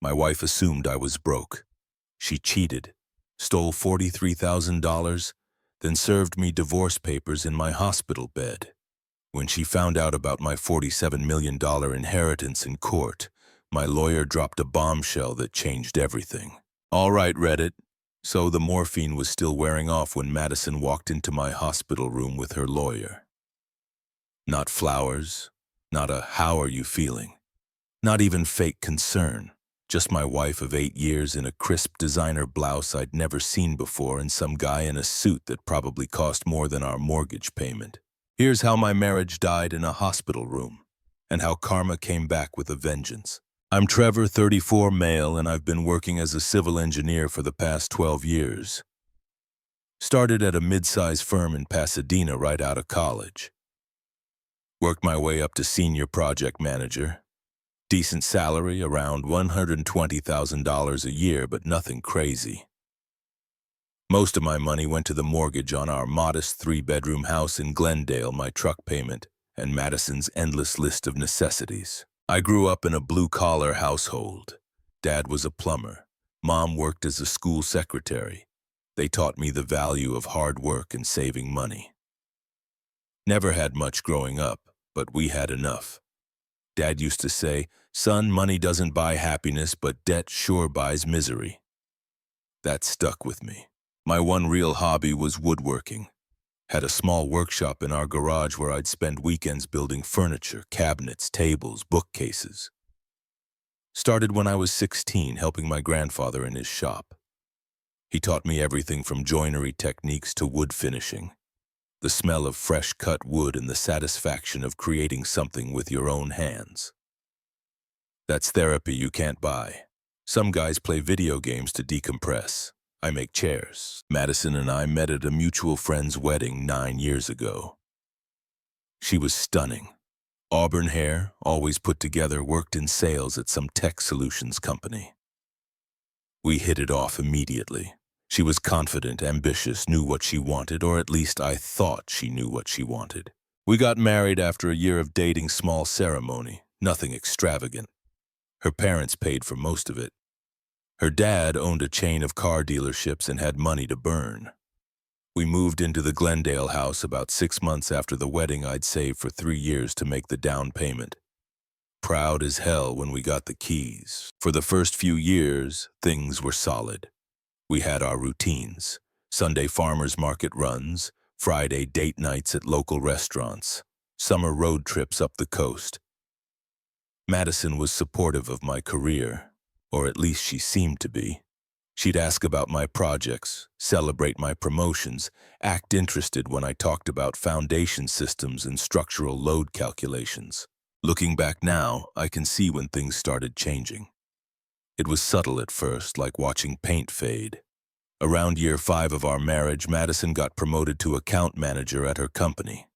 My wife assumed I was broke. She cheated, stole $43,000, then served me divorce papers in my hospital bed. When she found out about my $47 million inheritance in court, my lawyer dropped a bombshell that changed everything. All right, Reddit. So the morphine was still wearing off when Madison walked into my hospital room with her lawyer. Not flowers, not a "how are you feeling?" Not even fake concern. Just my wife of 8 years in a crisp designer blouse I'd never seen before and some guy in a suit that probably cost more than our mortgage payment. Here's how my marriage died in a hospital room, and how karma came back with a vengeance. I'm Trevor, 34, male, and I've been working as a civil engineer for the past 12 years. Started at a mid-size firm in Pasadena right out of college. Worked my way up to senior project manager. Decent salary, around $120,000 a year, but nothing crazy. Most of my money went to the mortgage on our modest 3-bedroom house in Glendale, my truck payment, and Madison's endless list of necessities. I grew up in a blue-collar household. Dad was a plumber. Mom worked as a school secretary. They taught me the value of hard work and saving money. Never had much growing up, but we had enough. Dad used to say, "Son, money doesn't buy happiness, but debt sure buys misery." That stuck with me. My one real hobby was woodworking. Had a small workshop in our garage where I'd spend weekends building furniture, cabinets, tables, bookcases. Started when I was 16, helping my grandfather in his shop. He taught me everything from joinery techniques to wood finishing. The smell of fresh cut wood and the satisfaction of creating something with your own hands. That's therapy you can't buy. Some guys play video games to decompress. I make chairs. Madison and I met at a mutual friend's wedding 9 years ago. She was stunning. Auburn hair, always put together, worked in sales at some tech solutions company. We hit it off immediately. She was confident, ambitious, knew what she wanted, or at least I thought she knew what she wanted. We got married after a year of dating, small ceremony, nothing extravagant. Her parents paid for most of it. Her dad owned a chain of car dealerships and had money to burn. We moved into the Glendale house about 6 months after the wedding I'd saved for 3 years to make the down payment. Proud as hell when we got the keys. For the first few years, things were solid. We had our routines: Sunday farmers market runs, Friday date nights at local restaurants, summer road trips up the coast. Madison was supportive of my career, or at least she seemed to be. She'd ask about my projects, celebrate my promotions, act interested when I talked about foundation systems and structural load calculations. Looking back now, I can see when things started changing. It was subtle at first, like watching paint fade. Around year 5 of our marriage, Madison got promoted to account manager at her company.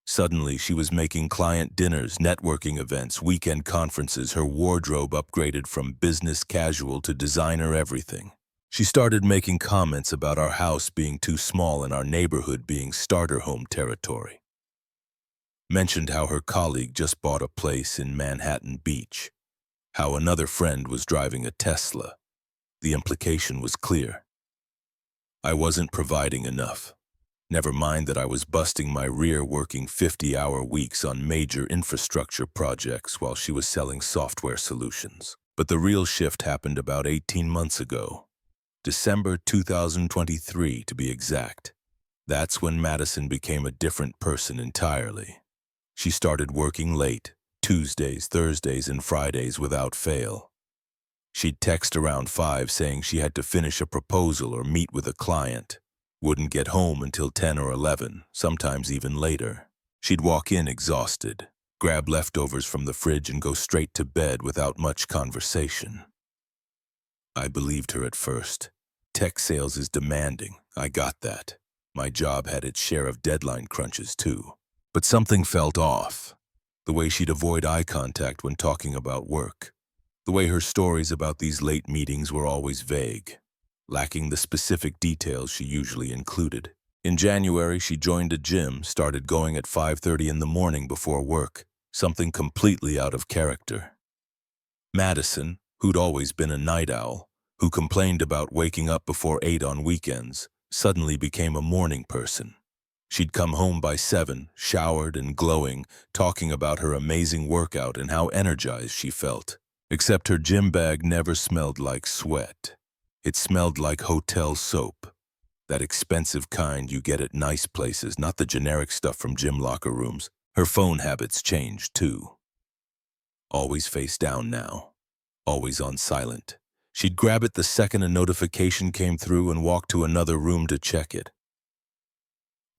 Suddenly, she was making client dinners, networking events, weekend conferences. Her wardrobe upgraded from business casual to designer everything. She started making comments about our house being too small and our neighborhood being starter home territory. Mentioned how her colleague just bought a place in Manhattan Beach. How another friend was driving a Tesla. The implication was clear. I wasn't providing enough. Never mind that I was busting my rear working 50-hour weeks on major infrastructure projects while she was selling software solutions. But the real shift happened about 18 months ago. December 2023, to be exact. That's when Madison became a different person entirely. She started working late, Tuesdays, Thursdays, and Fridays without fail. She'd text around 5 saying she had to finish a proposal or meet with a client. Wouldn't get home until 10 or 11, sometimes even later. She'd walk in exhausted, grab leftovers from the fridge and go straight to bed without much conversation. I believed her at first. Tech sales is demanding, I got that. My job had its share of deadline crunches too. But something felt off. The way she'd avoid eye contact when talking about work. The way her stories about these late meetings were always vague, lacking the specific details she usually included. In January, she joined a gym, started going at 5:30 in the morning before work, something completely out of character. Madison, who'd always been a night owl, who complained about waking up before 8 on weekends, suddenly became a morning person. She'd come home by 7, showered and glowing, talking about her amazing workout and how energized she felt. Except her gym bag never smelled like sweat. It smelled like hotel soap. That expensive kind you get at nice places, not the generic stuff from gym locker rooms. Her phone habits changed, too. Always face down now. Always on silent. She'd grab it the second a notification came through and walk to another room to check it.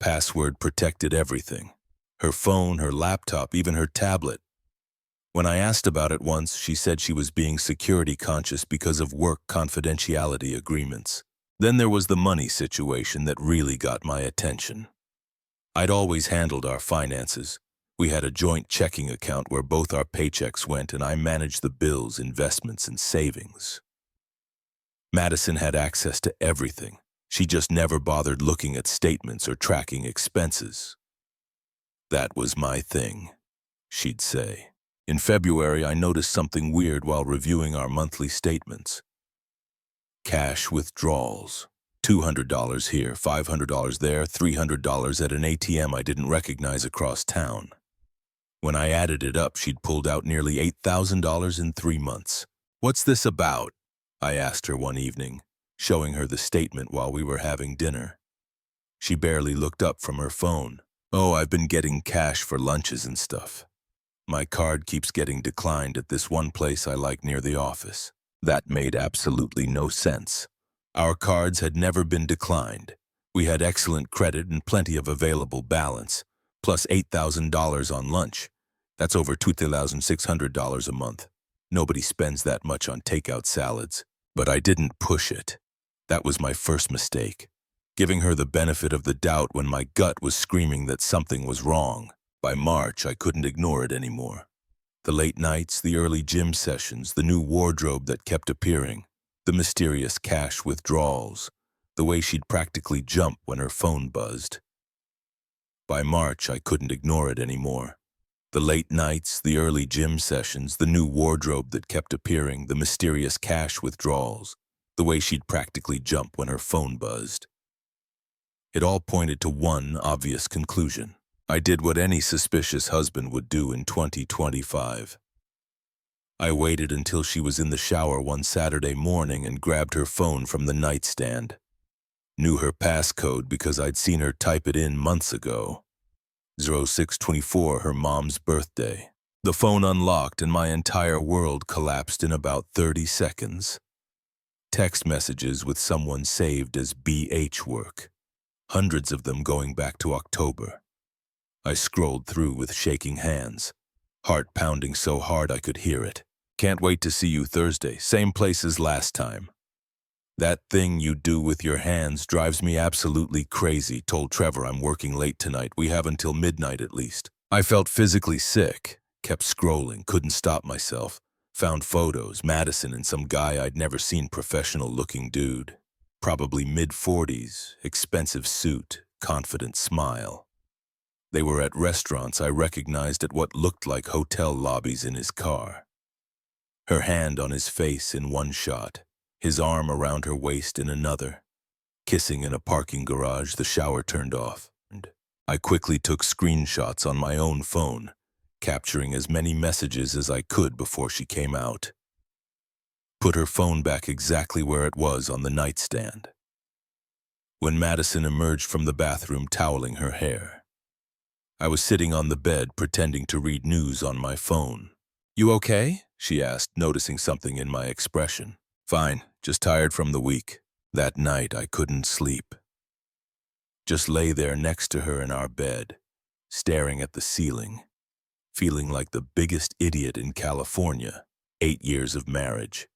Password protected everything. Her phone, her laptop, even her tablet. When I asked about it once, she said she was being security conscious because of work confidentiality agreements. Then there was the money situation that really got my attention. I'd always handled our finances. We had a joint checking account where both our paychecks went, and I managed the bills, investments, and savings. Madison had access to everything. She just never bothered looking at statements or tracking expenses. That was my thing, she'd say. In February, I noticed something weird while reviewing our monthly statements. Cash withdrawals. $200 here, $500 there, $300 at an ATM I didn't recognize across town. When I added it up, she'd pulled out nearly $8,000 in 3 months. "What's this about?" I asked her one evening, showing her the statement while we were having dinner. She barely looked up from her phone. "Oh, I've been getting cash for lunches and stuff. My card keeps getting declined at this one place I like near the office." That made absolutely no sense. Our cards had never been declined. We had excellent credit and plenty of available balance, plus $8,000 on lunch. That's over $2,600 a month. Nobody spends that much on takeout salads. But I didn't push it. That was my first mistake. Giving her the benefit of the doubt when my gut was screaming that something was wrong. By March, I couldn't ignore it anymore. The late nights, the early gym sessions, the new wardrobe that kept appearing, the mysterious cash withdrawals, the way she'd practically jump when her phone buzzed. By March, I couldn't ignore it anymore. The late nights, the early gym sessions, the new wardrobe that kept appearing, the mysterious cash withdrawals, the way she'd practically jump when her phone buzzed. It all pointed to one obvious conclusion. I did what any suspicious husband would do in 2025. I waited until she was in the shower one Saturday morning and grabbed her phone from the nightstand. Knew her passcode because I'd seen her type it in months ago. 0624, her mom's birthday. The phone unlocked and my entire world collapsed in about 30 seconds. Text messages with someone saved as BH work. Hundreds of them going back to October. I scrolled through with shaking hands, heart pounding so hard I could hear it. "Can't wait to see you Thursday, same place as last time. That thing you do with your hands drives me absolutely crazy. Told Trevor I'm working late tonight. We have until midnight at least." I felt physically sick, kept scrolling, couldn't stop myself. Found photos, Madison and some guy I'd never seen, professional-looking dude. Probably mid-40s, expensive suit, confident smile. They were at restaurants I recognized at what looked like hotel lobbies in his car. Her hand on his face in one shot, his arm around her waist in another. Kissing in a parking garage, the shower turned off. I quickly took screenshots on my own phone, capturing as many messages as I could before she came out. Put her phone back exactly where it was on the nightstand. When Madison emerged from the bathroom toweling her hair, I was sitting on the bed pretending to read news on my phone. "You okay?" she asked, noticing something in my expression. "Fine, just tired from the week." That night I couldn't sleep. Just lay there next to her in our bed, staring at the ceiling, feeling like the biggest idiot in California, 8 years of marriage.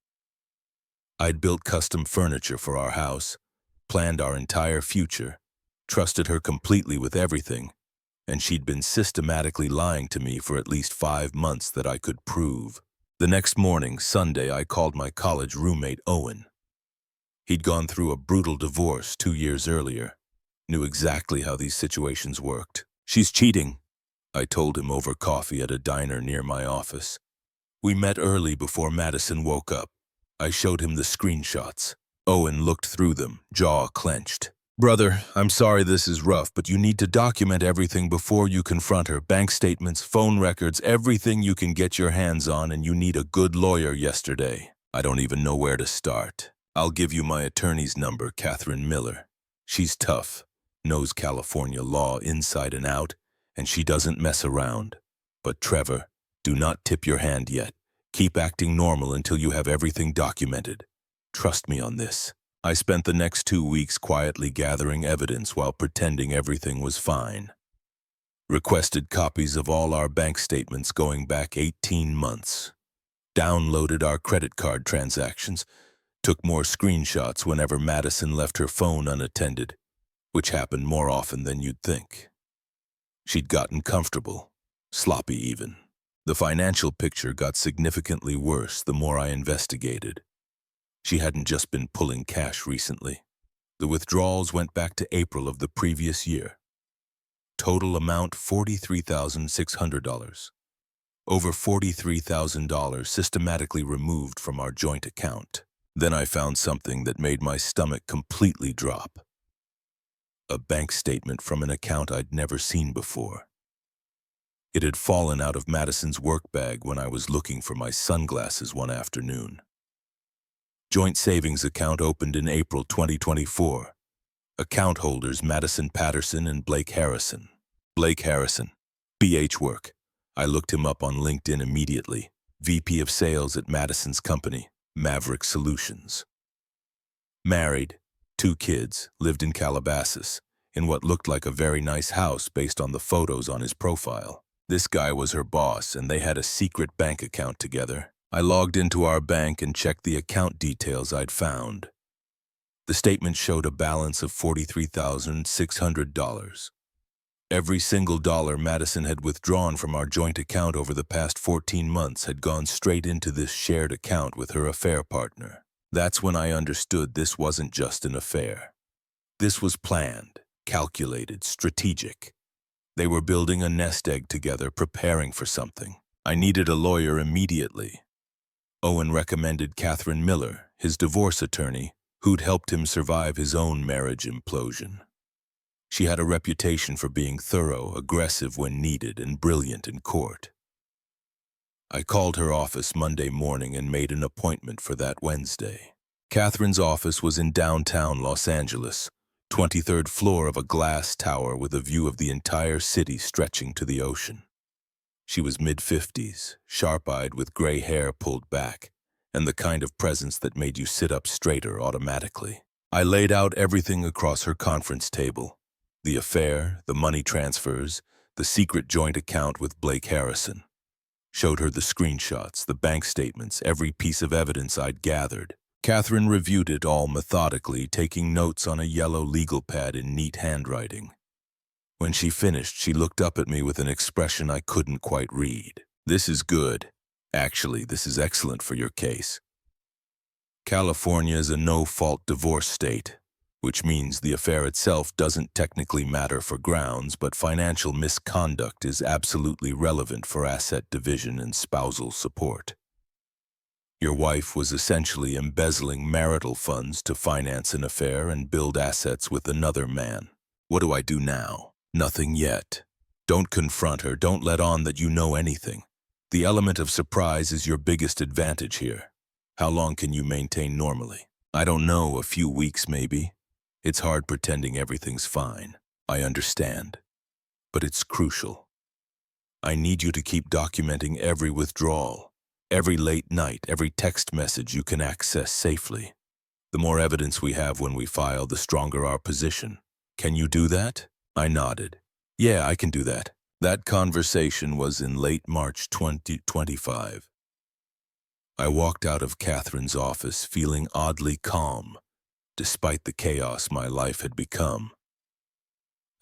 I'd built custom furniture for our house, planned our entire future, trusted her completely with everything, and she'd been systematically lying to me for at least 5 months that I could prove. The next morning, Sunday, I called my college roommate, Owen. He'd gone through a brutal divorce 2 years earlier, knew exactly how these situations worked. "She's cheating," I told him over coffee at a diner near my office. We met early before Madison woke up. I showed him the screenshots. Owen looked through them, jaw clenched. "Brother, I'm sorry this is rough, but you need to document everything before you confront her. Bank statements, phone records, everything you can get your hands on, and you need a good lawyer yesterday. I don't even know where to start. I'll give you my attorney's number, Catherine Miller. She's tough, knows California law inside and out, and she doesn't mess around. But Trevor, do not tip your hand yet. Keep acting normal until you have everything documented. Trust me on this." I spent the next 2 weeks quietly gathering evidence while pretending everything was fine. Requested copies of all our bank statements going back 18 months. Downloaded our credit card transactions. Took more screenshots whenever Madison left her phone unattended, which happened more often than you'd think. She'd gotten comfortable, sloppy even. The financial picture got significantly worse the more I investigated. She hadn't just been pulling cash recently. The withdrawals went back to April of the previous year. Total amount $43,600. Over $43,000 systematically removed from our joint account. Then I found something that made my stomach completely drop. A bank statement from an account I'd never seen before. It had fallen out of Madison's work bag when I was looking for my sunglasses one afternoon. Joint savings account opened in April 2024. Account holders Madison Patterson and Blake Harrison. Blake Harrison, BH Work. I looked him up on LinkedIn immediately. VP of Sales at Madison's company, Maverick Solutions. Married, 2 kids, lived in Calabasas, in what looked like a very nice house based on the photos on his profile. This guy was her boss, and they had a secret bank account together. I logged into our bank and checked the account details I'd found. The statement showed a balance of $43,600. Every single dollar Madison had withdrawn from our joint account over the past 14 months had gone straight into this shared account with her affair partner. That's when I understood this wasn't just an affair. This was planned, calculated, strategic. They were building a nest egg together, preparing for something. I needed a lawyer immediately. Owen recommended Catherine Miller, his divorce attorney, who'd helped him survive his own marriage implosion. She had a reputation for being thorough, aggressive when needed, and brilliant in court. I called her office Monday morning and made an appointment for that Wednesday. Catherine's office was in downtown Los Angeles, 23rd floor of a glass tower with a view of the entire city stretching to the ocean. She was mid-50s, sharp-eyed with gray hair pulled back, and the kind of presence that made you sit up straighter automatically. I laid out everything across her conference table. The affair, the money transfers, the secret joint account with Blake Harrison. Showed her the screenshots, the bank statements, every piece of evidence I'd gathered. Catherine reviewed it all methodically, taking notes on a yellow legal pad in neat handwriting. When she finished, she looked up at me with an expression I couldn't quite read. "This is good. Actually, this is excellent for your case. California is a no-fault divorce state, which means the affair itself doesn't technically matter for grounds, but financial misconduct is absolutely relevant for asset division and spousal support. Your wife was essentially embezzling marital funds to finance an affair and build assets with another man. What do I do now? Nothing yet. Don't confront her. Don't let on that you know anything. The element of surprise is your biggest advantage here. How long can you maintain normally? I don't know, a few weeks maybe. It's hard pretending everything's fine. I understand. But it's crucial. I need you to keep documenting every withdrawal, every late night, every text message you can access safely. The more evidence we have when we file, the stronger our position. Can you do that? I nodded. Yeah, I can do that. That conversation was in late March 2025. I walked out of Catherine's office feeling oddly calm, despite the chaos my life had become.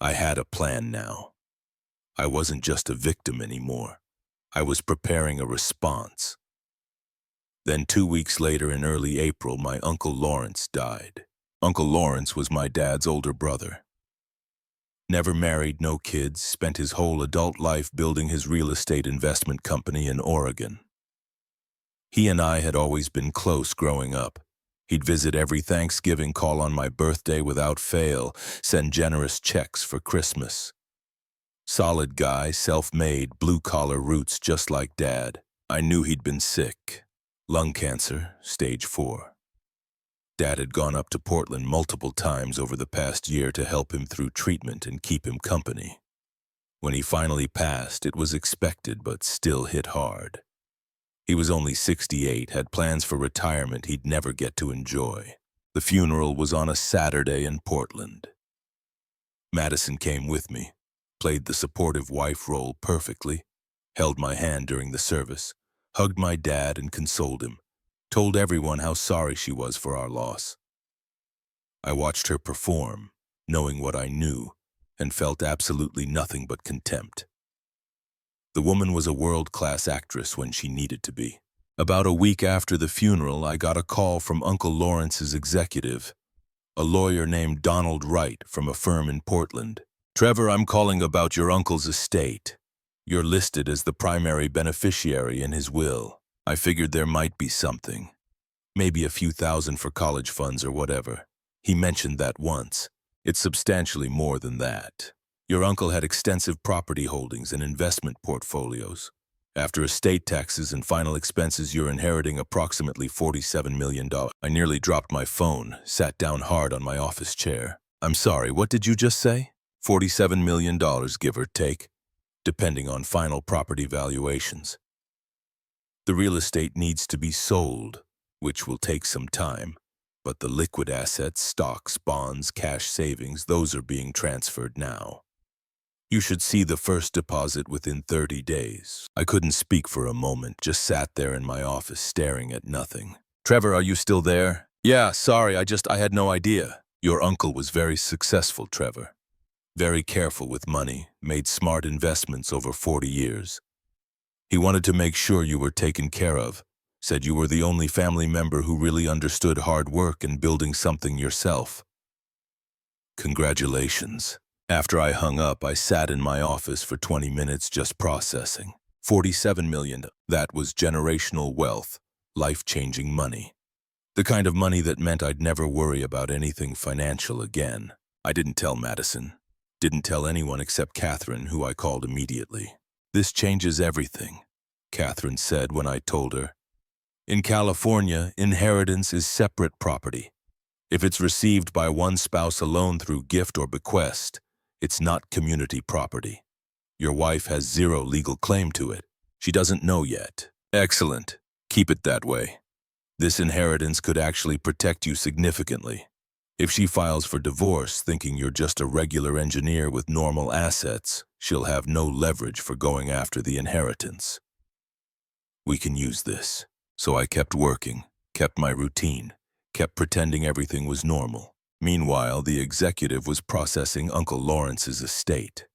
I had a plan now. I wasn't just a victim anymore. I was preparing a response. Then 2 weeks later in early April, my Uncle Lawrence died. Uncle Lawrence was my dad's older brother. Never married, no kids, spent his whole adult life building his real estate investment company in Oregon. He and I had always been close growing up. He'd visit every Thanksgiving, call on my birthday without fail, send generous checks for Christmas. Solid guy, self-made, blue-collar roots just like Dad. I knew he'd been sick. Lung cancer, stage 4. Dad had gone up to Portland multiple times over the past year to help him through treatment and keep him company. When he finally passed, it was expected but still hit hard. He was only 68, had plans for retirement he'd never get to enjoy. The funeral was on a Saturday in Portland. Madison came with me, played the supportive wife role perfectly, held my hand during the service, hugged my dad and consoled him, told everyone how sorry she was for our loss. I watched her perform, knowing what I knew, and felt absolutely nothing but contempt. The woman was a world-class actress when she needed to be. About a week after the funeral, I got a call from Uncle Lawrence's executive, a lawyer named Donald Wright from a firm in Portland. "Trevor, I'm calling about your uncle's estate. You're listed as the primary beneficiary in his will. I figured there might be something. Maybe a few thousand for college funds or whatever. He mentioned that once. It's substantially more than that. Your uncle had extensive property holdings and investment portfolios. After estate taxes and final expenses, you're inheriting approximately $47 million. I nearly dropped my phone, sat down hard on my office chair. I'm sorry, what did you just say? $47 million, give or take, depending on final property valuations. The real estate needs to be sold, which will take some time, but the liquid assets, stocks, bonds, cash savings, those are being transferred now. You should see the first deposit within 30 days. I couldn't speak for a moment, just sat there in my office staring at nothing. Trevor, are you still there? Yeah, sorry, I had no idea. Your uncle was very successful, Trevor. Very careful with money, made smart investments over 40 years. He wanted to make sure you were taken care of, said you were the only family member who really understood hard work and building something yourself. Congratulations. After I hung up, I sat in my office for 20 minutes just processing. $47 million, that was generational wealth, life-changing money. The kind of money that meant I'd never worry about anything financial again. I didn't tell Madison. Didn't tell anyone except Catherine, who I called immediately. This changes everything, Catherine said when I told her. In California, inheritance is separate property. If it's received by one spouse alone through gift or bequest, it's not community property. Your wife has zero legal claim to it. She doesn't know yet. Excellent. Keep it that way. This inheritance could actually protect you significantly. If she files for divorce thinking you're just a regular engineer with normal assets, she'll have no leverage for going after the inheritance. We can use this. So I kept working, kept my routine, kept pretending everything was normal. Meanwhile, the executive was processing Uncle Lawrence's estate.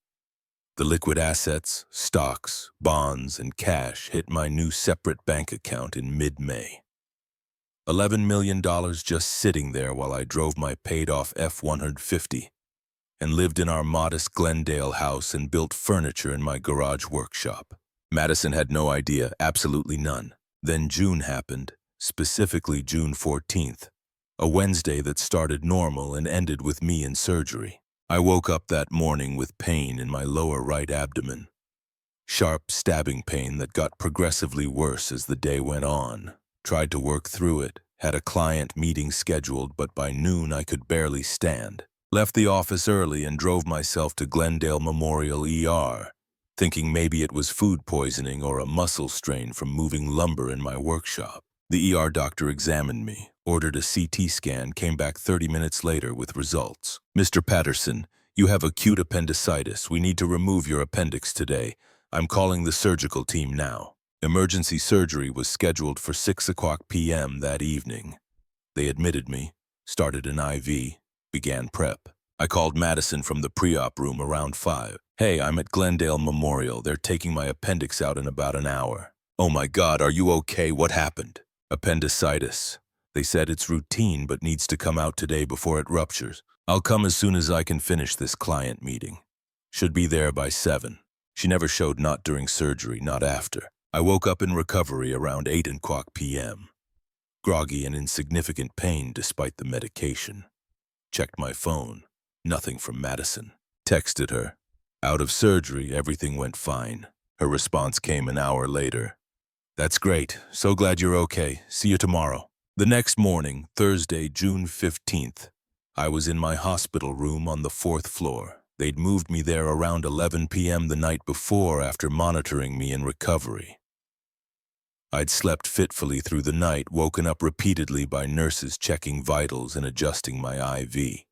The liquid assets, stocks, bonds, and cash hit my new separate bank account in mid-May. $11 million just sitting there while I drove my paid-off F-150 and lived in our modest Glendale house and built furniture in my garage workshop. Madison had no idea, absolutely none. Then June happened, specifically June 14th. A Wednesday that started normal and ended with me in surgery. I woke up that morning with pain in my lower right abdomen. Sharp stabbing pain that got progressively worse as the day went on. Tried to work through it, had a client meeting scheduled, but by noon I could barely stand. Left the office early and drove myself to Glendale Memorial ER, thinking maybe it was food poisoning or a muscle strain from moving lumber in my workshop. The ER doctor examined me, ordered a CT scan, came back 30 minutes later with results. Mr. Patterson, you have acute appendicitis. We need to remove your appendix today. I'm calling the surgical team now. Emergency surgery was scheduled for 6:00 p.m. that evening. They admitted me, started an IV, began prep. I called Madison from the pre-op room around 5. Hey, I'm at Glendale Memorial. They're taking my appendix out in about an hour. Oh my God, are you okay? What happened? Appendicitis. They said it's routine but needs to come out today before it ruptures. I'll come as soon as I can finish this client meeting. Should be there by 7. She never showed, not during surgery, not after. I woke up in recovery around 8 o'clock p.m., groggy and in significant pain despite the medication. Checked my phone. Nothing from Madison. Texted her. Out of surgery, everything went fine. Her response came an hour later. That's great. So glad you're okay. See you tomorrow. The next morning, Thursday, June 15th, I was in my hospital room on the 4th floor. They'd moved me there around 11 p.m. the night before after monitoring me in recovery. I'd slept fitfully through the night, woken up repeatedly by nurses checking vitals and adjusting my IV.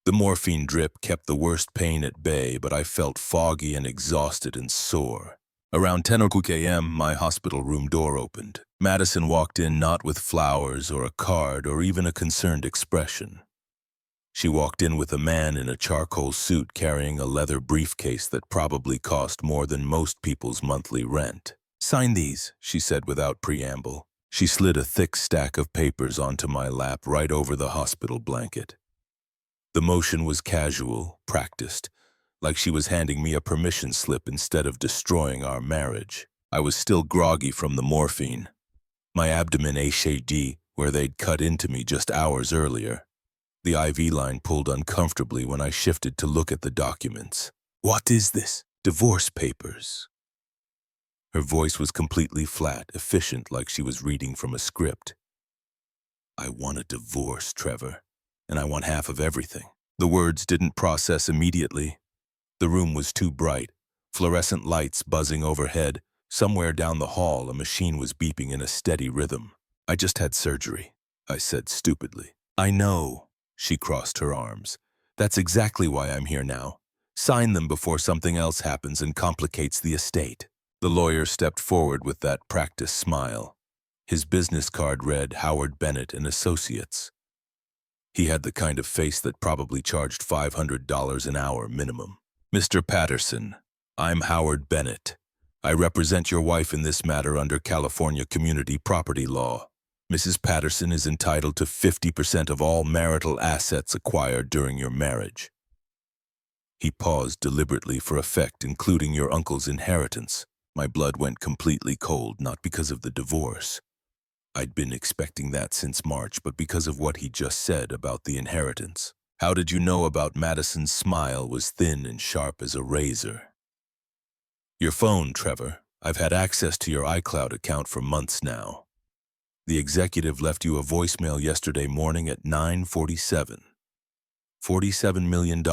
The morphine drip kept the worst pain at bay, but I felt foggy and exhausted and sore. Around 10 a.m., my hospital room door opened. Madison walked in not with flowers or a card or even a concerned expression. She walked in with a man in a charcoal suit carrying a leather briefcase that probably cost more than most people's monthly rent. Sign these, she said without preamble. She slid a thick stack of papers onto my lap right over the hospital blanket. The motion was casual, practiced, like she was handing me a permission slip instead of destroying our marriage. I was still groggy from the morphine. My abdomen ached where they'd cut into me just hours earlier. The IV line pulled uncomfortably when I shifted to look at the documents. What is this? Divorce papers. Her voice was completely flat, efficient, like she was reading from a script. I want a divorce, Trevor, and I want half of everything. The words didn't process immediately. The room was too bright, fluorescent lights buzzing overhead. Somewhere down the hall, a machine was beeping in a steady rhythm. I just had surgery, I said stupidly. I know. She crossed her arms. That's exactly why I'm here now. Sign them before something else happens and complicates the estate. The lawyer stepped forward with that practiced smile. His business card read Howard Bennett and Associates. He had the kind of face that probably charged $500 an hour minimum. Mr. Patterson, I'm Howard Bennett. I represent your wife in this matter under California community property law. Mrs. Patterson is entitled to 50% of all marital assets acquired during your marriage. He paused deliberately for effect, including your uncle's inheritance. My blood went completely cold, not because of the divorce. I'd been expecting that since March, but because of what he just said about the inheritance. How did you know about Madison's smile was thin and sharp as a razor? Your phone, Trevor. I've had access to your iCloud account for months now. The executive left you a voicemail yesterday morning at 9:47. $47 million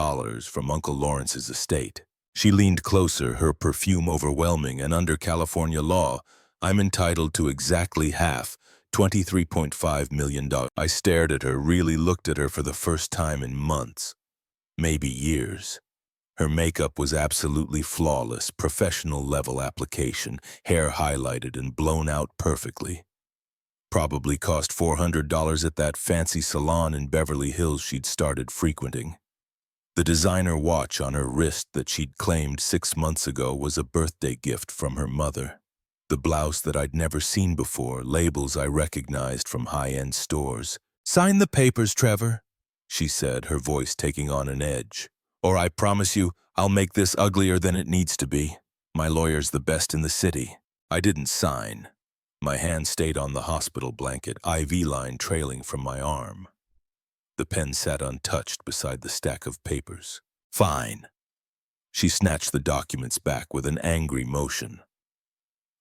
from Uncle Lawrence's estate. She leaned closer, her perfume overwhelming, and under California law, I'm entitled to exactly half, $23.5 million. I stared at her, really looked at her for the first time in months, maybe years. Her makeup was absolutely flawless, professional-level application, hair highlighted and blown out perfectly. Probably cost $400 at that fancy salon in Beverly Hills she'd started frequenting. The designer watch on her wrist that she'd claimed 6 months ago was a birthday gift from her mother. The blouse that I'd never seen before, labels I recognized from high-end stores. Sign the papers, Trevor, she said, her voice taking on an edge. Or I promise you, I'll make this uglier than it needs to be. My lawyer's the best in the city. I didn't sign. My hand stayed on the hospital blanket, IV line trailing from my arm. The pen sat untouched beside the stack of papers. Fine. She snatched the documents back with an angry motion.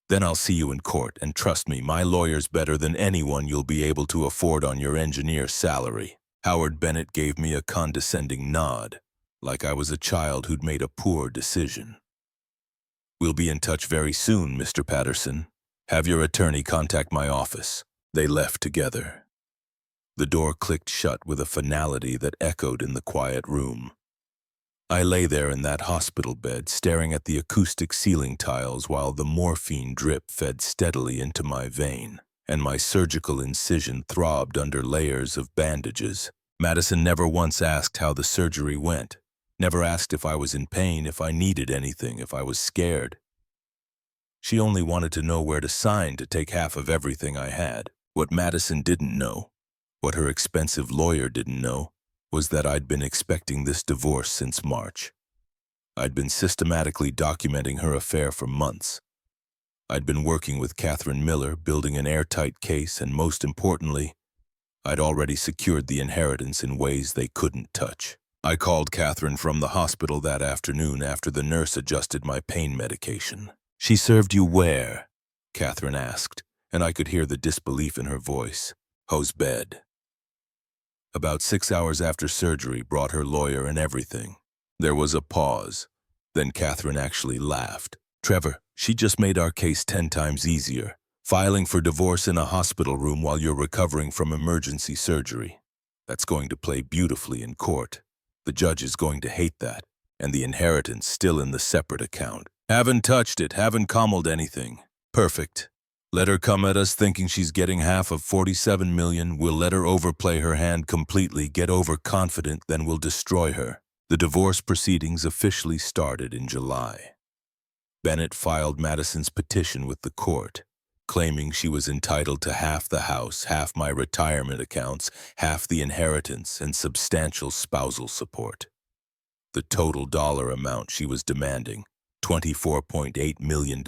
Then I'll see you in court, and trust me, my lawyer's better than anyone you'll be able to afford on your engineer salary. Howard Bennett gave me a condescending nod, like I was a child who'd made a poor decision. We'll be in touch very soon, Mr. Patterson. Have your attorney contact my office. They left together. The door clicked shut with a finality that echoed in the quiet room. I lay there in that hospital bed, staring at the acoustic ceiling tiles while the morphine drip fed steadily into my vein, and my surgical incision throbbed under layers of bandages. Madison never once asked how the surgery went, never asked if I was in pain, if I needed anything, if I was scared. She only wanted to know where to sign to take half of everything I had. What Madison didn't know, what her expensive lawyer didn't know, was that I'd been expecting this divorce since March. I'd been systematically documenting her affair for months. I'd been working with Catherine Miller, building an airtight case, and most importantly, I'd already secured the inheritance in ways they couldn't touch. I called Catherine from the hospital that afternoon after the nurse adjusted my pain medication. "She served you where?" Catherine asked, and I could hear the disbelief in her voice. "Whose bed?" About 6 hours after surgery, brought her lawyer and everything. There was a pause. Then Catherine actually laughed. "Trevor, she just made our case 10 times easier. Filing for divorce in a hospital room while you're recovering from emergency surgery. That's going to play beautifully in court. The judge is going to hate that. And the inheritance still in the separate account. Haven't touched it, haven't commeled anything. Perfect. Let her come at us thinking she's getting half of 47 million. We'll let her overplay her hand completely, get overconfident, then we'll destroy her." The divorce proceedings officially started in July. Bennett filed Madison's petition with the court, claiming she was entitled to half the house, half my retirement accounts, half the inheritance, and substantial spousal support. The total dollar amount she was demanding, $24.8 million,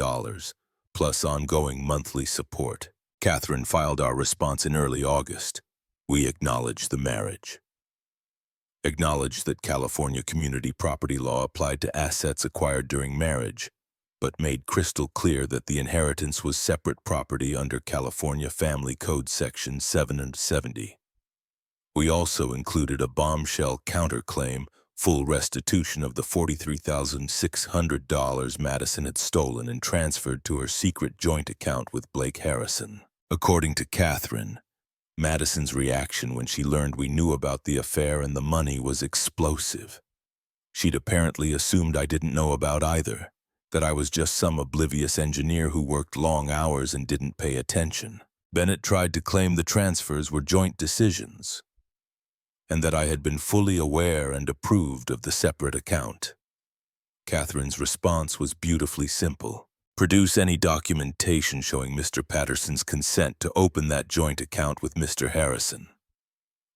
plus ongoing monthly support. Catherine filed our response in early August. We acknowledged the marriage. Acknowledged that California community property law applied to assets acquired during marriage, but made crystal clear that the inheritance was separate property under California Family Code Section 770. We also included a bombshell counterclaim, full restitution of the $43,600 Madison had stolen and transferred to her secret joint account with Blake Harrison. According to Catherine, Madison's reaction when she learned we knew about the affair and the money was explosive. She'd apparently assumed I didn't know about either, that I was just some oblivious engineer who worked long hours and didn't pay attention. Bennett tried to claim the transfers were joint decisions, and that I had been fully aware and approved of the separate account. Catherine's response was beautifully simple. Produce any documentation showing Mr. Patterson's consent to open that joint account with Mr. Harrison.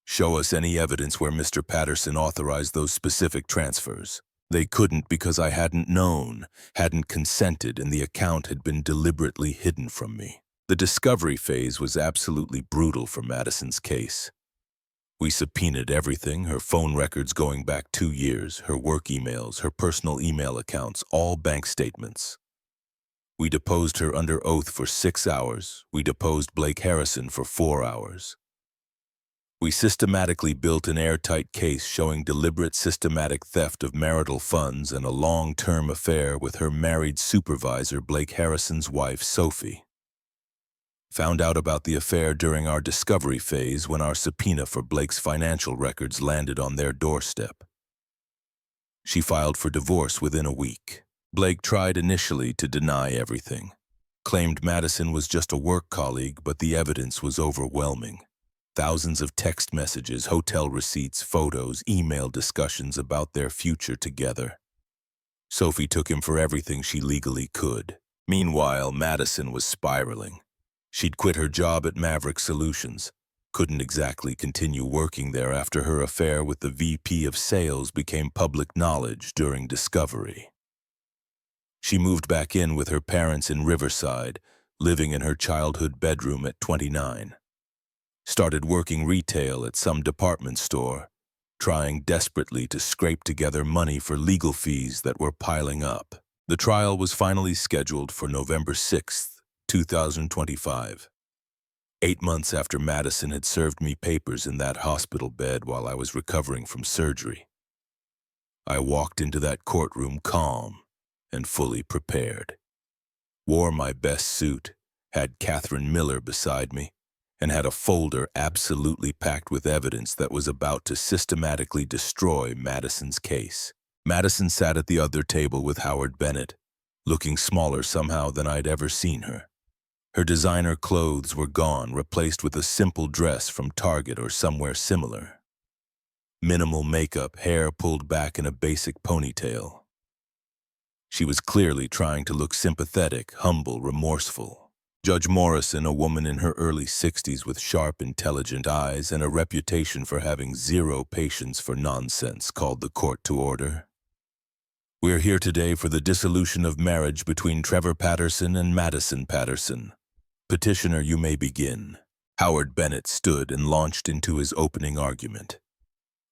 Show us any evidence where Mr. Patterson authorized those specific transfers. They couldn't because I hadn't known, hadn't consented, and the account had been deliberately hidden from me. The discovery phase was absolutely brutal for Madison's case. We subpoenaed everything, her phone records going back 2 years, her work emails, her personal email accounts, all bank statements. We deposed her under oath for 6 hours. We deposed Blake Harrison for 4 hours. We systematically built an airtight case showing deliberate systematic theft of marital funds and a long-term affair with her married supervisor, Blake Harrison's wife, Sophie. Found out about the affair during our discovery phase when our subpoena for Blake's financial records landed on their doorstep. She filed for divorce within a week. Blake tried initially to deny everything. Claimed Madison was just a work colleague, but the evidence was overwhelming. Thousands of text messages, hotel receipts, photos, email discussions about their future together. Sophie took him for everything she legally could. Meanwhile, Madison was spiraling. She'd quit her job at Maverick Solutions. Couldn't exactly continue working there after her affair with the VP of sales became public knowledge during discovery. She moved back in with her parents in Riverside, living in her childhood bedroom at 29. Started working retail at some department store, trying desperately to scrape together money for legal fees that were piling up. The trial was finally scheduled for November 6th, 2025. 8 months after Madison had served me papers in that hospital bed while I was recovering from surgery. I walked into that courtroom calm and fully prepared. Wore my best suit, had Catherine Miller beside me, and had a folder absolutely packed with evidence that was about to systematically destroy Madison's case. Madison sat at the other table with Howard Bennett, looking smaller somehow than I'd ever seen her. Her designer clothes were gone, replaced with a simple dress from Target or somewhere similar. Minimal makeup, hair pulled back in a basic ponytail. She was clearly trying to look sympathetic, humble, remorseful. Judge Morrison, a woman in her early 60s with sharp, intelligent eyes and a reputation for having zero patience for nonsense, called the court to order. We're here today for the dissolution of marriage between Trevor Patterson and Madison Patterson. Petitioner, you may begin. Howard Bennett stood and launched into his opening argument.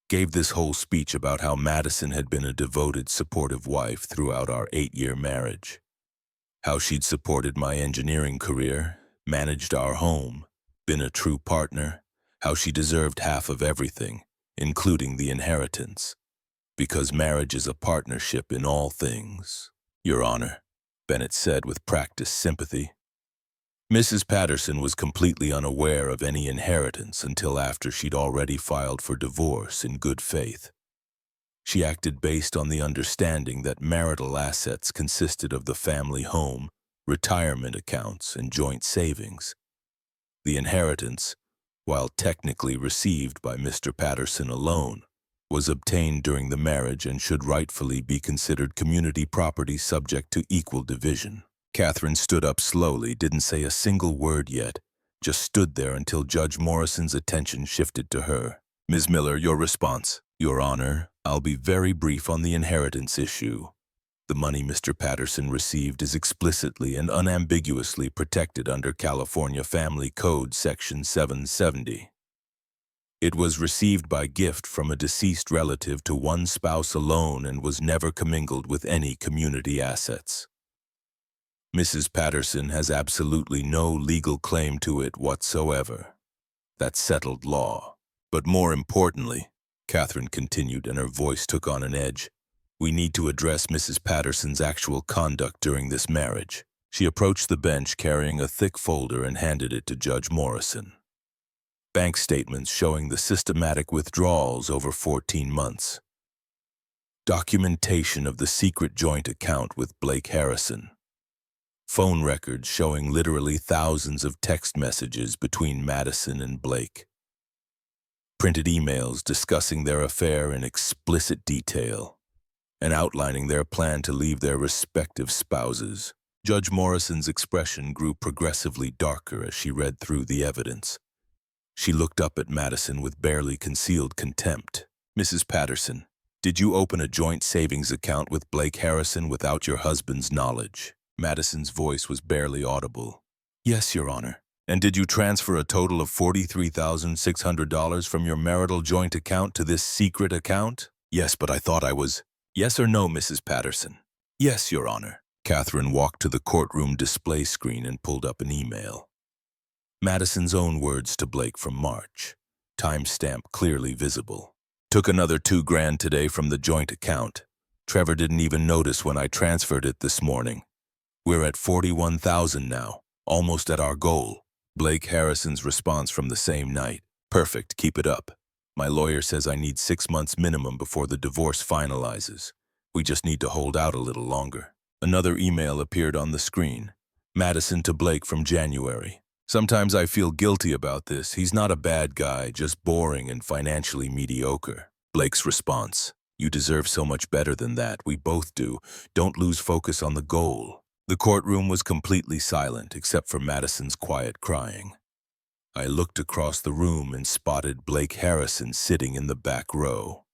Gave this whole speech about how Madison had been a devoted, supportive wife throughout our 8-year marriage. How she'd supported my engineering career, managed our home, been a true partner, how she deserved half of everything, including the inheritance. Because marriage is a partnership in all things. Your Honor, Bennett said with practiced sympathy. Mrs. Patterson was completely unaware of any inheritance until after she'd already filed for divorce in good faith. She acted based on the understanding that marital assets consisted of the family home, retirement accounts, and joint savings. The inheritance, while technically received by Mr. Patterson alone, was obtained during the marriage and should rightfully be considered community property subject to equal division. Catherine stood up slowly, didn't say a single word yet, just stood there until Judge Morrison's attention shifted to her. Ms. Miller, your response. Your Honor, I'll be very brief on the inheritance issue. The money Mr. Patterson received is explicitly and unambiguously protected under California Family Code Section 770. It was received by gift from a deceased relative to one spouse alone and was never commingled with any community assets. Mrs. Patterson has absolutely no legal claim to it whatsoever. That's settled law. But more importantly, Catherine continued, and her voice took on an edge, we need to address Mrs. Patterson's actual conduct during this marriage. She approached the bench carrying a thick folder and handed it to Judge Morrison. Bank statements showing the systematic withdrawals over 14 months. Documentation of the secret joint account with Blake Harrison. Phone records showing literally thousands of text messages between Madison and Blake. Printed emails discussing their affair in explicit detail and outlining their plan to leave their respective spouses. Judge Morrison's expression grew progressively darker as she read through the evidence. She looked up at Madison with barely concealed contempt. Mrs. Patterson, did you open a joint savings account with Blake Harrison without your husband's knowledge? Madison's voice was barely audible. Yes, Your Honor. And did you transfer a total of $43,600 from your marital joint account to this secret account? Yes, but I thought I was... Yes or no, Mrs. Patterson? Yes, Your Honor. Catherine walked to the courtroom display screen and pulled up an email. Madison's own words to Blake from March, timestamp clearly visible. Took another $2,000 today from the joint account. Trevor didn't even notice when I transferred it this morning. We're at $41,000 now, almost at our goal. Blake Harrison's response from the same night. Perfect, keep it up. My lawyer says I need 6 months minimum before the divorce finalizes. We just need to hold out a little longer. Another email appeared on the screen. Madison to Blake from January. Sometimes I feel guilty about this. He's not a bad guy, just boring and financially mediocre. Blake's response. You deserve so much better than that. We both do. Don't lose focus on the goal. The courtroom was completely silent except for Madison's quiet crying. I looked across the room and spotted Blake Harrison sitting in the back row.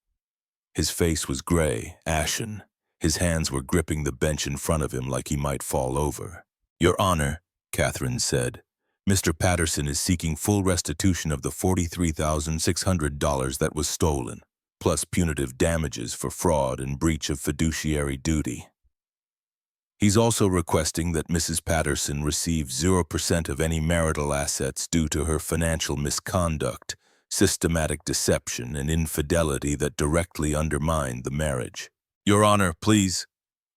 His face was gray, ashen. His hands were gripping the bench in front of him like he might fall over. Your Honor, Catherine said. Mr. Patterson is seeking full restitution of the $43,600 that was stolen, plus punitive damages for fraud and breach of fiduciary duty. He's also requesting that Mrs. Patterson receive 0% of any marital assets due to her financial misconduct, systematic deception, and infidelity that directly undermined the marriage. Your Honor, please.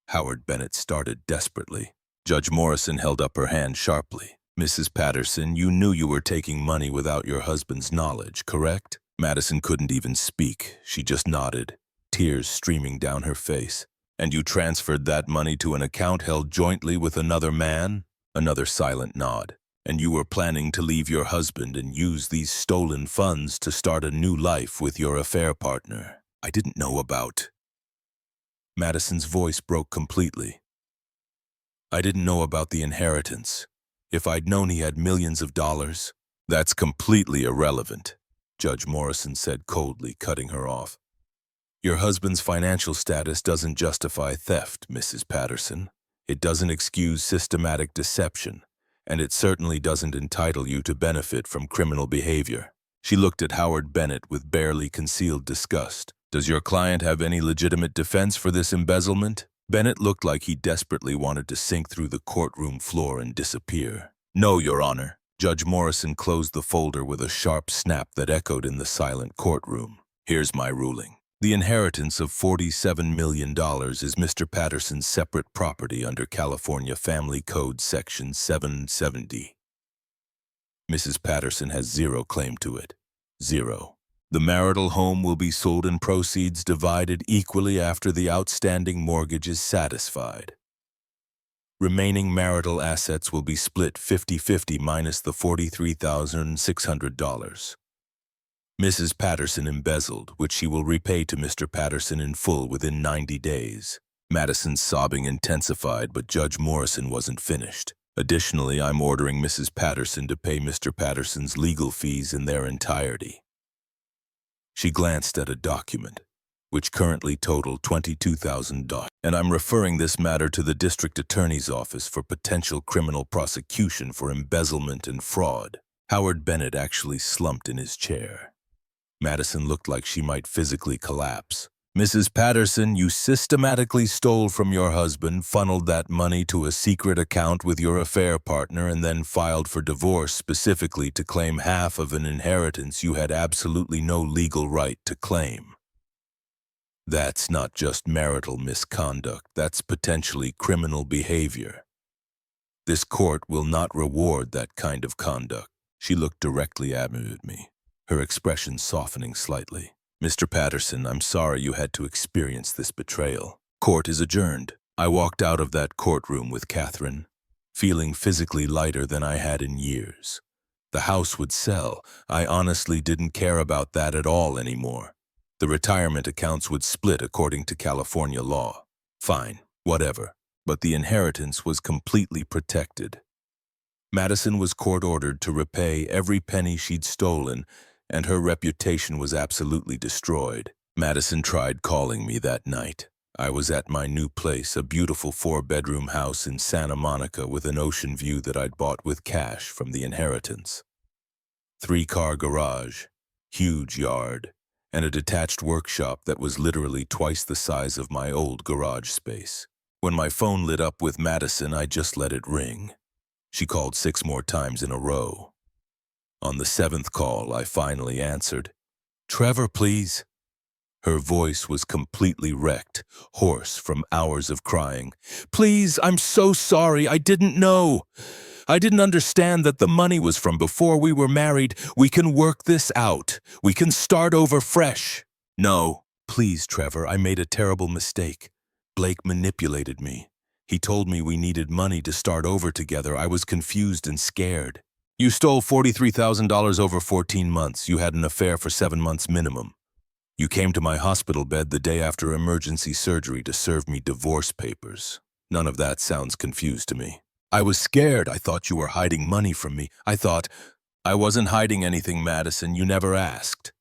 Howard Bennett started desperately. Judge Morrison held up her hand sharply. Mrs. Patterson, you knew you were taking money without your husband's knowledge, correct? Madison couldn't even speak. She just nodded, tears streaming down her face. And you transferred that money to an account held jointly with another man? Another silent nod. And you were planning to leave your husband and use these stolen funds to start a new life with your affair partner. I didn't know about... Madison's voice broke completely. I didn't know about the inheritance. If I'd known he had millions of dollars, that's completely irrelevant, Judge Morrison said coldly, cutting her off. Your husband's financial status doesn't justify theft, Mrs. Patterson. It doesn't excuse systematic deception, and it certainly doesn't entitle you to benefit from criminal behavior. She looked at Howard Bennett with barely concealed disgust. Does your client have any legitimate defense for this embezzlement? Bennett looked like he desperately wanted to sink through the courtroom floor and disappear. No, Your Honor. Judge Morrison closed the folder with a sharp snap that echoed in the silent courtroom. Here's my ruling. The inheritance of $47 million is Mr. Patterson's separate property under California Family Code Section 770. Mrs. Patterson has zero claim to it. Zero. The marital home will be sold and proceeds divided equally after the outstanding mortgage is satisfied. Remaining marital assets will be split 50-50 minus the $43,600. Mrs. Patterson embezzled, which she will repay to Mr. Patterson in full within 90 days. Madison's sobbing intensified, but Judge Morrison wasn't finished. Additionally, I'm ordering Mrs. Patterson to pay Mr. Patterson's legal fees in their entirety. She glanced at a document, which currently totaled $22,000, and I'm referring this matter to the district attorney's office for potential criminal prosecution for embezzlement and fraud. Howard Bennett actually slumped in his chair. Madison looked like she might physically collapse. Mrs. Patterson, you systematically stole from your husband, funneled that money to a secret account with your affair partner, and then filed for divorce specifically to claim half of an inheritance you had absolutely no legal right to claim. That's not just marital misconduct, that's potentially criminal behavior. This court will not reward that kind of conduct. She looked directly at me, her expression softening slightly. Mr. Patterson, I'm sorry you had to experience this betrayal. Court is adjourned. I walked out of that courtroom with Catherine, feeling physically lighter than I had in years. The house would sell. I honestly didn't care about that at all anymore. The retirement accounts would split according to California law. Fine, whatever. But the inheritance was completely protected. Madison was court-ordered to repay every penny she'd stolen, and her reputation was absolutely destroyed. Madison tried calling me that night. I was at my new place, a beautiful 4-bedroom house in Santa Monica with an ocean view that I'd bought with cash from the inheritance. 3-car garage, huge yard, and a detached workshop that was literally twice the size of my old garage space. When my phone lit up with Madison, I just let it ring. She called 6 more times in a row. On the 7th call, I finally answered. Trevor, please. Her voice was completely wrecked, hoarse from hours of crying. Please, I'm so sorry. I didn't know. I didn't understand that the money was from before we were married. We can work this out. We can start over fresh. No. Please, Trevor, I made a terrible mistake. Blake manipulated me. He told me we needed money to start over together. I was confused and scared. You stole $43,000 over 14 months. You had an affair for 7 months minimum. You came to my hospital bed the day after emergency surgery to serve me divorce papers. None of that sounds confused to me. I was scared. I thought you were hiding money from me. I wasn't hiding anything, Madison. You never asked.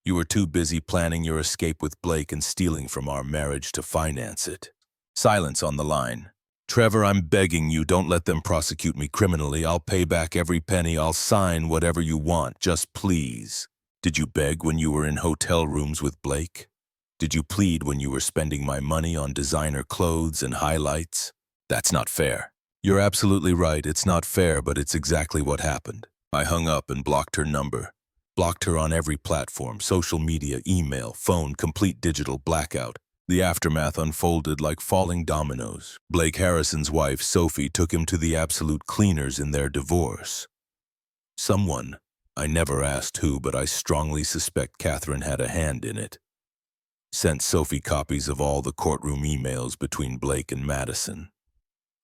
You were too busy planning your escape with Blake and stealing from our marriage to finance it. Silence on the line. Trevor, I'm begging you, don't let them prosecute me criminally. I'll pay back every penny. I'll sign whatever you want. Just please. Did you beg when you were in hotel rooms with Blake? Did you plead when you were spending my money on designer clothes and highlights? That's not fair. You're absolutely right. It's not fair, but it's exactly what happened. I hung up and blocked her number. Blocked her on every platform, social media, email, phone, complete digital blackout. The aftermath unfolded like falling dominoes. Blake Harrison's wife, Sophie, took him to the absolute cleaners in their divorce. Someone, I never asked who, but I strongly suspect Catherine had a hand in it, sent Sophie copies of all the courtroom emails between Blake and Madison.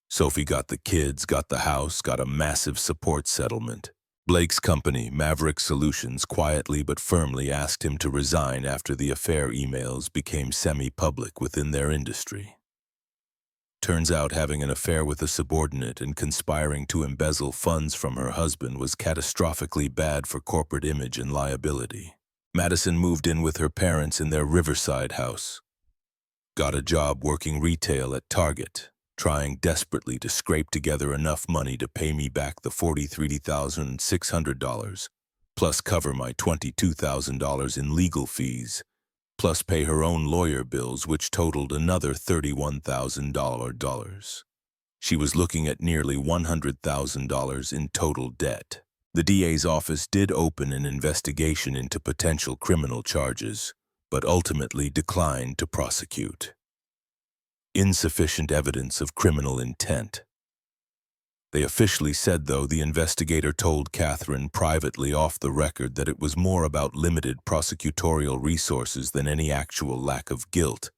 Sophie got the kids, got the house, got a massive support settlement. Blake's company, Maverick Solutions, quietly but firmly asked him to resign after the affair emails became semi-public within their industry. Turns out having an affair with a subordinate and conspiring to embezzle funds from her husband was catastrophically bad for corporate image and liability. Madison moved in with her parents in their Riverside house. Got a job working retail at Target, trying desperately to scrape together enough money to pay me back the $43,600, plus cover my $22,000 in legal fees, plus pay her own lawyer bills, which totaled another $31,000. She was looking at nearly $100,000 in total debt. The DA's office did open an investigation into potential criminal charges, but ultimately declined to prosecute. Insufficient evidence of criminal intent. They officially said, though, the investigator told Catherine privately off the record that it was more about limited prosecutorial resources than any actual lack of guilt.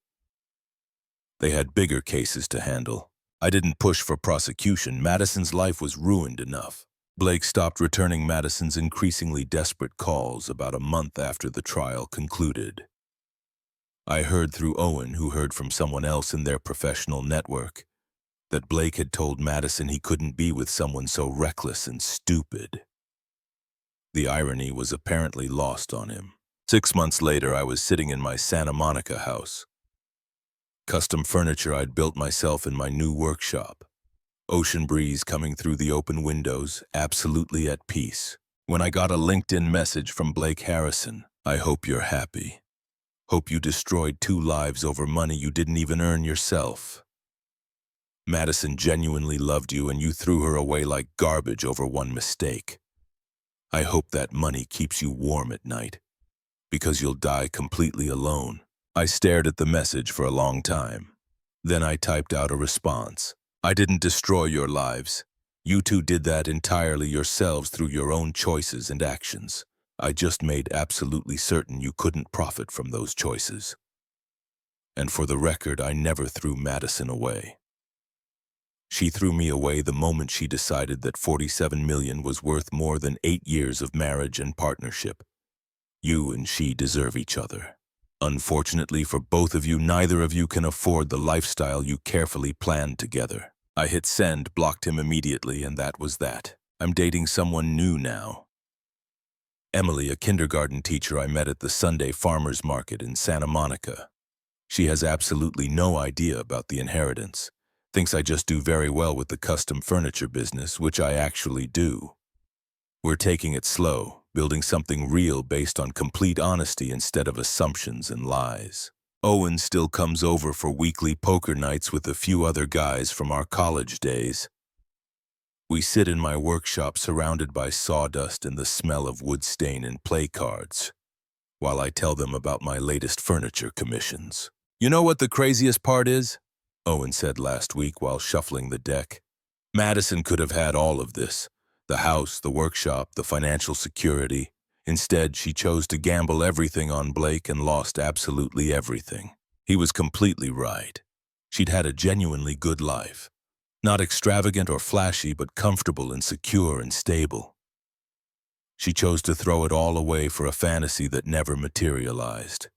They had bigger cases to handle. I didn't push for prosecution. Madison's life was ruined enough. Blake stopped returning Madison's increasingly desperate calls about a month after the trial concluded. I heard through Owen, who heard from someone else in their professional network, that Blake had told Madison he couldn't be with someone so reckless and stupid. The irony was apparently lost on him. 6 months later, I was sitting in my Santa Monica house. Custom furniture I'd built myself in my new workshop. Ocean breeze coming through the open windows, absolutely at peace, when I got a LinkedIn message from Blake Harrison. "I hope you're happy. Hope you destroyed 2 lives over money you didn't even earn yourself. Madison genuinely loved you and you threw her away like garbage over one mistake. I hope that money keeps you warm at night, because you'll die completely alone." I stared at the message for a long time. Then I typed out a response. "I didn't destroy your lives. You two did that entirely yourselves through your own choices and actions. I just made absolutely certain you couldn't profit from those choices. And for the record, I never threw Madison away. She threw me away the moment she decided that $47 million was worth more than 8 years of marriage and partnership. You and she deserve each other. Unfortunately for both of you, neither of you can afford the lifestyle you carefully planned together." I hit send, blocked him immediately, and that was that. I'm dating someone new now. Emily, a kindergarten teacher I met at the Sunday farmers market in Santa Monica. She has absolutely no idea about the inheritance. Thinks I just do very well with the custom furniture business, which I actually do. We're taking it slow, building something real based on complete honesty instead of assumptions and lies. Owen still comes over for weekly poker nights with a few other guys from our college days. We sit in my workshop surrounded by sawdust and the smell of wood stain and play cards, while I tell them about my latest furniture commissions. "You know what the craziest part is?" Owen said last week while shuffling the deck. "Madison could have had all of this. The house, the workshop, the financial security. Instead, she chose to gamble everything on Blake and lost absolutely everything. He was completely right. She'd had a genuinely good life. Not extravagant or flashy, but comfortable and secure and stable. She chose to throw it all away for a fantasy that never materialized.